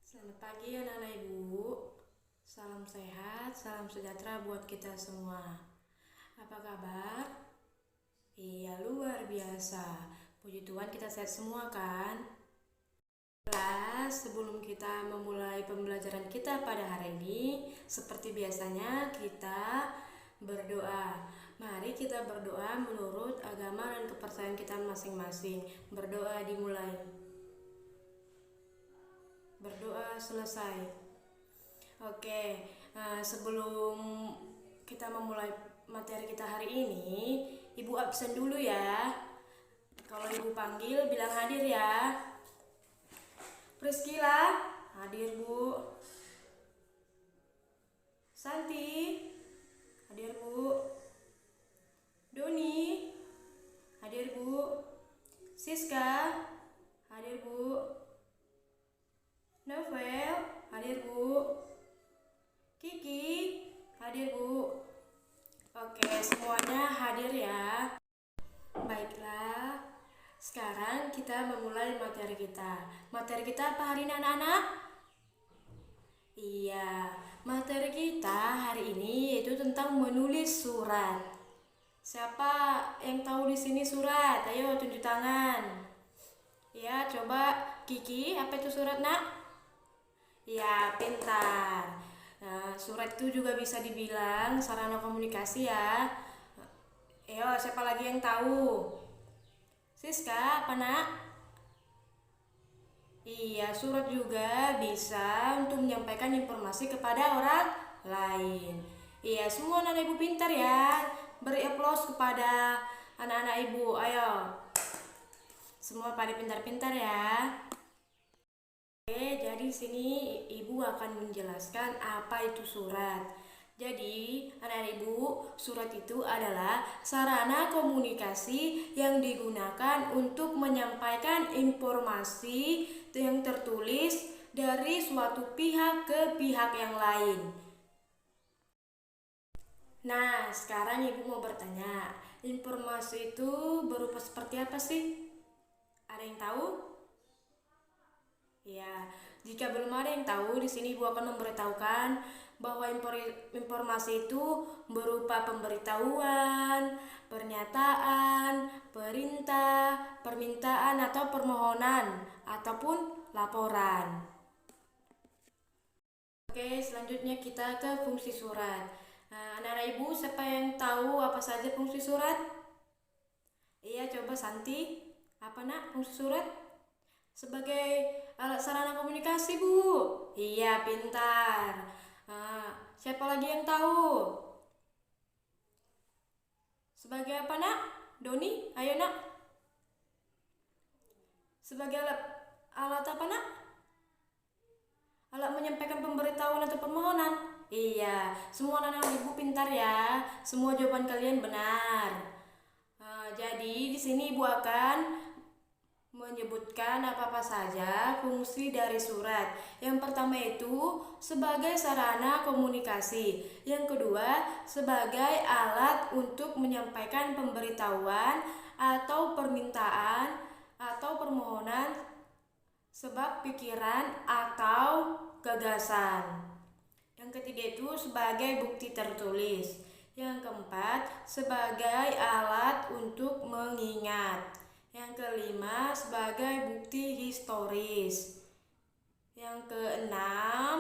Selamat pagi anak-anak ibu. Salam sehat, salam sejahtera buat kita semua. Apa kabar? Iya, luar biasa. Puji Tuhan kita sehat semua kan? Kelas, sebelum kita memulai pembelajaran kita pada hari ini, seperti biasanya kita berdoa. Mari kita berdoa menurut agama dan kepercayaan kita masing-masing. Berdoa dimulai. Berdoa selesai. Oke, sebelum kita memulai materi kita hari ini, ibu absen dulu ya. Kalau ibu panggil, bilang hadir ya. Priscila, hadir bu. Santi, hadir bu. Doni, hadir bu. Siska, hadir bu. Novel, hadir bu. Kiki, hadir bu. Oke, semuanya hadir ya. Baiklah, sekarang kita memulai materi kita. Materi kita apa hari ini anak-anak? Iya, materi kita hari ini yaitu tentang menulis surat. Siapa yang tahu di sini surat? Ayo tunjuk tangan. Ya, coba Kiki, apa itu surat nak? Ya, pintar. Nah, surat itu juga bisa dibilang sarana komunikasi ya. Ayo, siapa lagi yang tahu? Siska, apa nak? Iya, surat juga bisa untuk menyampaikan informasi kepada orang lain. Iya, semua anak ibu pintar ya. Beri aplaus kepada anak-anak ibu. Ayo, semua pada pintar-pintar ya. Oke, jadi di sini ibu akan menjelaskan apa itu surat. Jadi, anak-anak ibu, surat itu adalah sarana komunikasi yang digunakan untuk menyampaikan informasi yang tertulis dari suatu pihak ke pihak yang lain. Nah, sekarang ibu mau bertanya, informasi itu berupa seperti apa sih? Ada yang tahu? Ya, jika belum ada yang tahu, di sini Ibu akan memberitahukan bahwa informasi itu berupa pemberitahuan, pernyataan, perintah, permintaan atau permohonan ataupun laporan. Oke, selanjutnya kita ke fungsi surat. Nah, anak-anak Ibu, siapa yang tahu apa saja fungsi surat? Iya, coba Santi. Apa nak fungsi surat? Sebagai alat sarana komunikasi bu. Iya, pintar. Siapa lagi yang tahu? Sebagai apa nak? Doni, ayo nak. Sebagai alat apa nak? Alat menyampaikan pemberitahuan atau permohonan. Iya, semua anak-anak ibu pintar ya. Semua jawaban kalian benar. Jadi di sini ibu akan menyebutkan apa-apa saja fungsi dari surat. Yang pertama itu sebagai sarana komunikasi. Yang kedua sebagai alat untuk menyampaikan pemberitahuan atau permintaan atau permohonan sebab pikiran atau gagasan. Yang ketiga itu sebagai bukti tertulis. Yang keempat sebagai alat untuk mengingat. Yang kelima sebagai bukti historis. Yang keenam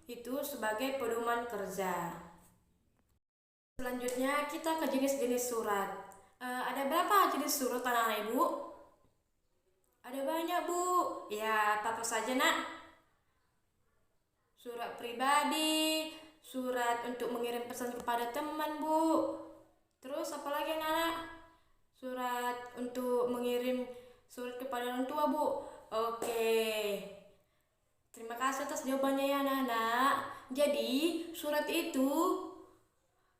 itu sebagai pedoman kerja. Selanjutnya kita ke jenis-jenis surat. Ada berapa jenis surat anak-anak ibu? Ada banyak bu. Ya, apa saja nak? Surat pribadi, surat untuk mengirim pesan kepada teman bu. Terus apa lagi anak-anak? Surat untuk mengirim surat kepada orang tua bu. Oke, terima kasih atas jawabannya ya anak-anak. Jadi surat itu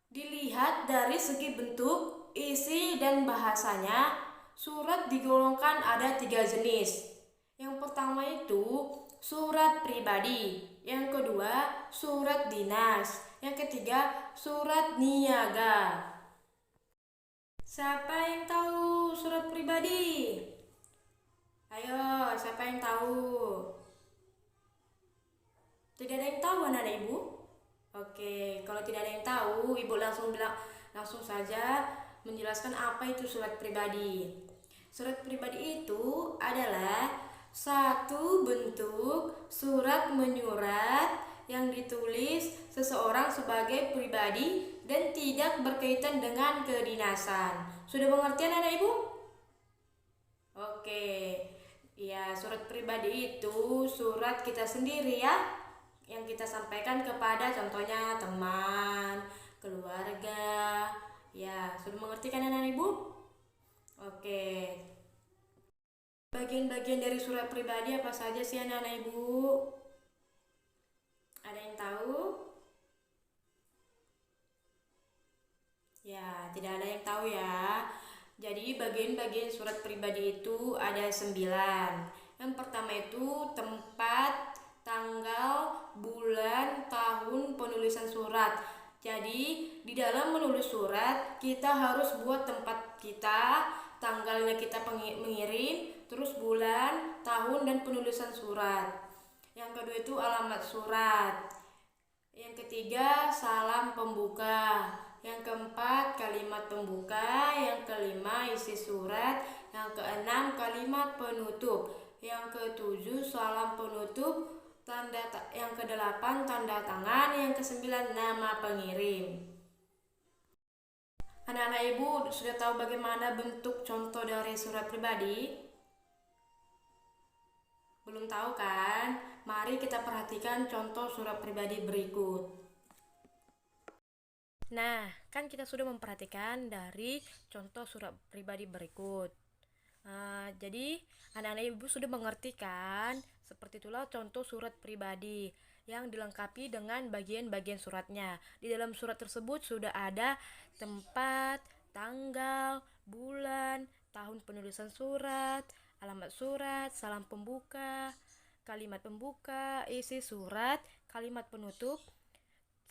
dilihat dari segi bentuk, isi dan bahasanya. Surat digolongkan ada 3 jenis. Yang pertama itu surat pribadi. Yang kedua surat dinas. Yang ketiga surat niaga. Siapa yang tahu surat pribadi? Ayo, siapa yang tahu? Tidak ada yang tahu anak-anak ibu? Oke, kalau tidak ada yang tahu, ibu langsung saja menjelaskan apa itu surat pribadi. Surat pribadi itu adalah satu bentuk surat menyurat yang ditulis seseorang sebagai pribadi dan tidak berkaitan dengan kedinasan. Sudah mengerti anak-anak ibu? Oke, ya surat pribadi itu surat kita sendiri ya, yang kita sampaikan kepada contohnya teman, keluarga. Ya, sudah mengerti kan anak-anak ibu? Oke. Bagian-bagian dari surat pribadi apa saja sih anak-anak ibu? Ada yang tahu? Ya, tidak ada yang tahu ya. Jadi bagian-bagian surat pribadi itu ada 9. Yang pertama itu tempat, tanggal, bulan, tahun penulisan surat. Jadi di dalam menulis surat kita harus buat tempat kita, tanggalnya kita mengirim, terus bulan, tahun, dan penulisan surat. Yang kedua itu alamat surat. Yang ketiga salam pembuka. Yang keempat kalimat pembuka. Yang kelima isi surat. Yang keenam kalimat penutup. Yang ketujuh salam penutup. Yang kedelapan tanda tangan. Yang kesembilan nama pengirim. Anak-anak ibu sudah tahu bagaimana bentuk contoh dari surat pribadi? Belum tahu kan? Mari kita perhatikan contoh surat pribadi berikut. Nah, kan kita sudah memperhatikan dari contoh surat pribadi berikut. Jadi, anak-anak ibu sudah mengerti kan? Seperti itulah contoh surat pribadi yang dilengkapi dengan bagian-bagian suratnya. Di dalam surat tersebut sudah ada tempat, tanggal, bulan, tahun penulisan surat, alamat surat, salam pembuka, kalimat pembuka, isi surat, kalimat penutup,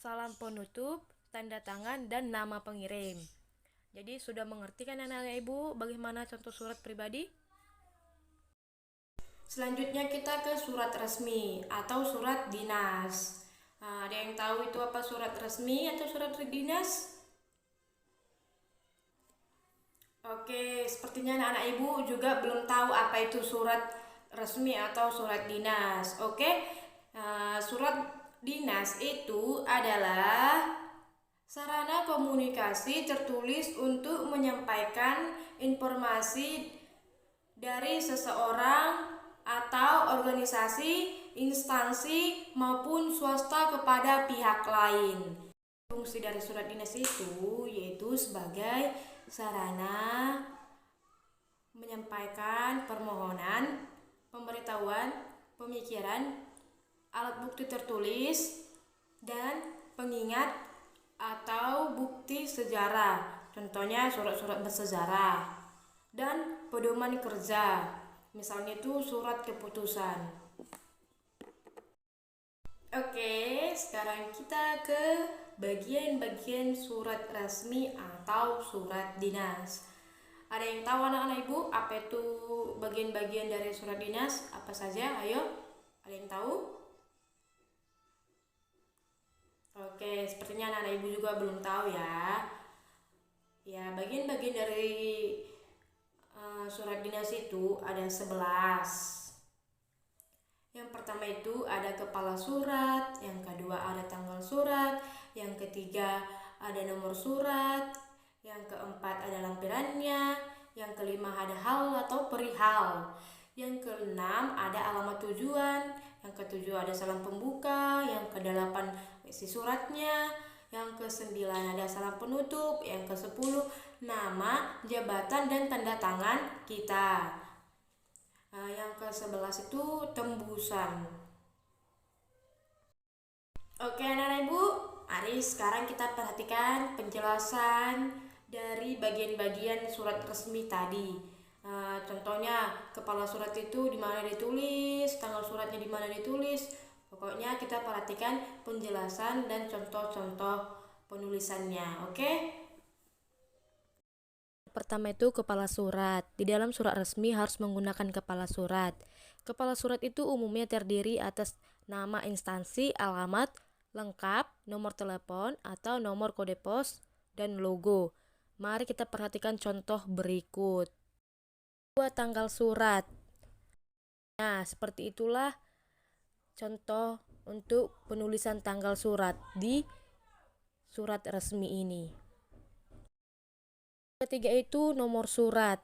salam penutup, tanda tangan, dan nama pengirim. Jadi sudah mengerti kan anak-anak ibu bagaimana contoh surat pribadi? Selanjutnya kita ke surat resmi atau surat dinas. Ada yang tahu itu apa surat resmi atau surat dinas? Oke, sepertinya anak-anak ibu juga belum tahu apa itu surat resmi atau surat dinas. Oke, surat dinas itu adalah sarana komunikasi tertulis untuk menyampaikan informasi dari seseorang atau organisasi, instansi maupun swasta kepada pihak lain. Fungsi dari surat dinas itu yaitu sebagai sarana menyampaikan permohonan, pemberitahuan, pemikiran, alat bukti tertulis, dan pengingat atau bukti sejarah. Contohnya surat-surat bersejarah dan pedoman kerja. Misalnya itu surat keputusan. Oke, sekarang kita ke bagian-bagian surat resmi atau surat dinas. Ada yang tahu anak-anak ibu apa itu bagian-bagian dari surat dinas? Apa saja? Ayo, ada yang tahu? Oke, sepertinya anak-anak ibu juga belum tahu ya. Ya, bagian-bagian dari surat dinas itu ada 11. Yang pertama itu ada kepala surat, yang kedua ada tanggal surat, yang ketiga ada nomor surat, yang keempat ada lampirannya, yang kelima ada hal atau perihal, yang keenam ada alamat tujuan, yang ketujuh ada salam pembuka, yang kedelapan isi suratnya, yang kesembilan ada salam penutup, yang kesepuluh nama, jabatan, dan tanda tangan kita. Yang ke-11 itu tembusan. Oke anak-anak ibu, mari sekarang kita perhatikan penjelasan dari bagian-bagian surat resmi tadi. Contohnya kepala surat itu di mana ditulis, tanggal suratnya di mana ditulis. Pokoknya kita perhatikan penjelasan dan contoh-contoh penulisannya, oke? Pertama itu kepala surat. Di dalam surat resmi harus menggunakan kepala surat. Kepala surat itu umumnya terdiri atas nama instansi, alamat, lengkap, nomor telepon atau nomor kode pos, dan logo. Mari kita perhatikan contoh berikut. Buat tanggal surat. Nah, seperti itulah contoh untuk penulisan tanggal surat di surat resmi ini. Ketiga itu nomor surat.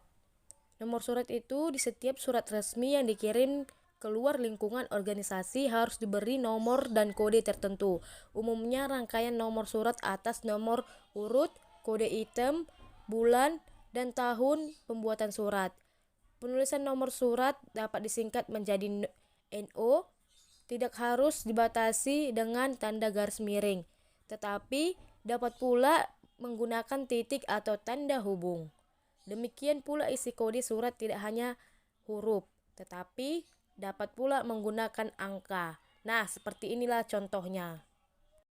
Nomor surat itu di setiap surat resmi yang dikirim keluar lingkungan organisasi harus diberi nomor dan kode tertentu. Umumnya rangkaian nomor surat atas nomor urut, kode item, bulan, dan tahun pembuatan surat. Penulisan nomor surat dapat disingkat menjadi NO, tidak harus dibatasi dengan tanda garis miring, tetapi dapat pula menggunakan titik atau tanda hubung. Demikian pula isi kode surat tidak hanya huruf, tetapi dapat pula menggunakan angka. Nah, seperti inilah contohnya.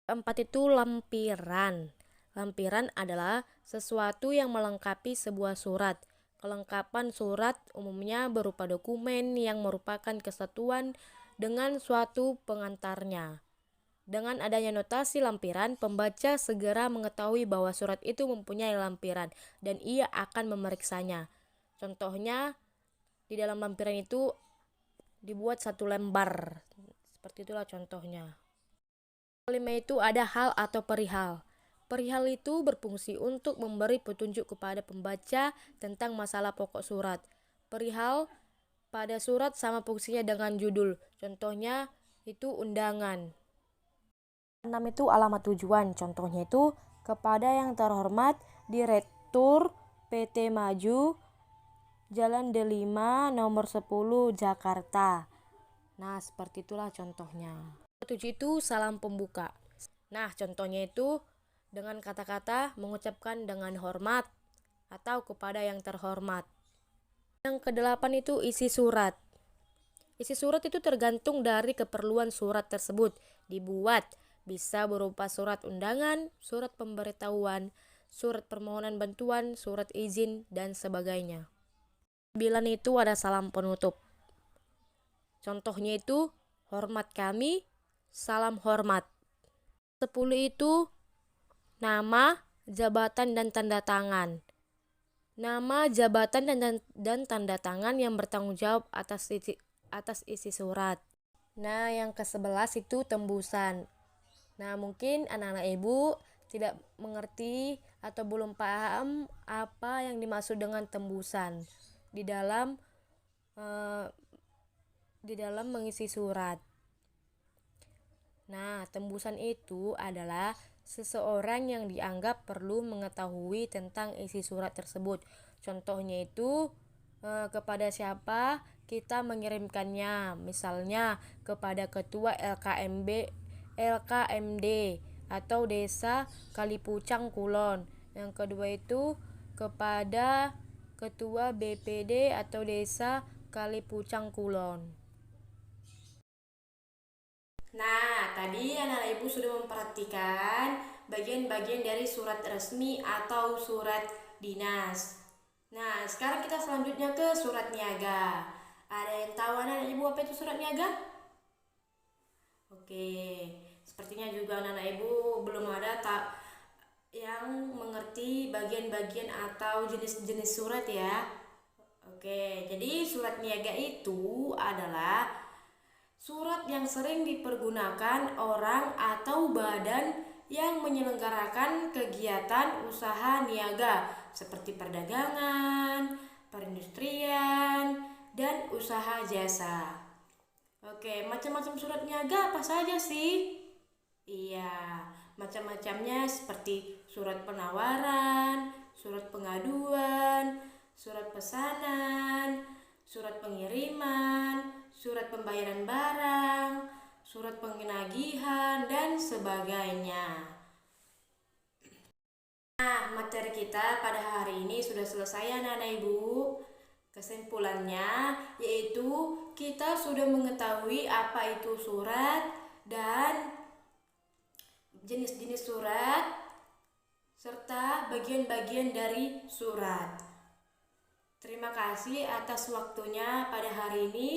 Keempat itu lampiran. Lampiran adalah sesuatu yang melengkapi sebuah surat. Kelengkapan surat umumnya berupa dokumen yang merupakan kesatuan dengan suatu pengantarnya. Dengan adanya notasi lampiran, pembaca segera mengetahui bahwa surat itu mempunyai lampiran dan ia akan memeriksanya. Contohnya, di dalam lampiran itu dibuat satu lembar. Seperti itulah contohnya. Kelima itu ada hal atau perihal. Perihal itu berfungsi untuk memberi petunjuk kepada pembaca tentang masalah pokok surat. Perihal pada surat sama fungsinya dengan judul. Contohnya itu undangan. 6 itu alamat tujuan. Contohnya itu kepada yang terhormat Direktur PT Maju Jalan D5 nomor 10 Jakarta. Nah, seperti itulah contohnya. 7 itu salam pembuka. Nah, contohnya itu dengan kata-kata mengucapkan dengan hormat atau kepada yang terhormat. Yang ke-8 itu isi surat. Isi surat itu tergantung dari keperluan surat tersebut dibuat. Bisa berupa surat undangan, surat pemberitahuan, surat permohonan bantuan, surat izin, dan sebagainya. 9 itu ada salam penutup. Contohnya itu hormat kami, salam hormat. 10 itu nama, jabatan, dan tanda tangan. Nama, jabatan, dan tanda tangan yang bertanggung jawab atas isi surat. Nah, yang ke-11 itu tembusan. Nah, mungkin anak-anak ibu tidak mengerti atau belum paham apa yang dimaksud dengan tembusan di dalam mengisi surat. Nah, tembusan itu adalah seseorang yang dianggap perlu mengetahui tentang isi surat tersebut. Contohnya itu kepada siapa kita mengirimkannya, misalnya kepada ketua LKMD atau Desa Kalipucang Kulon. Yang kedua itu kepada ketua BPD atau Desa Kalipucang Kulon. Nah, tadi anak ibu sudah memperhatikan bagian-bagian dari surat resmi atau surat dinas. Nah, sekarang kita selanjutnya ke surat niaga. Ada yang tahu anak ibu apa itu surat niaga? Oke, sepertinya juga anak-anak ibu belum ada yang mengerti bagian-bagian atau jenis-jenis surat ya. Oke, jadi surat niaga itu adalah surat yang sering dipergunakan orang atau badan yang menyelenggarakan kegiatan usaha niaga seperti perdagangan, perindustrian, dan usaha jasa. Oke, macam-macam surat niaga apa saja sih? Iya, macam-macamnya seperti surat penawaran, surat pengaduan, surat pesanan, surat pengiriman, surat pembayaran barang, surat penagih,an dan sebagainya. Nah, materi kita pada hari ini sudah selesai anak-anak ibu. Kesimpulannya yaitu kita sudah mengetahui apa itu surat dan jenis-jenis surat serta bagian-bagian dari surat. Terima kasih atas waktunya pada hari ini.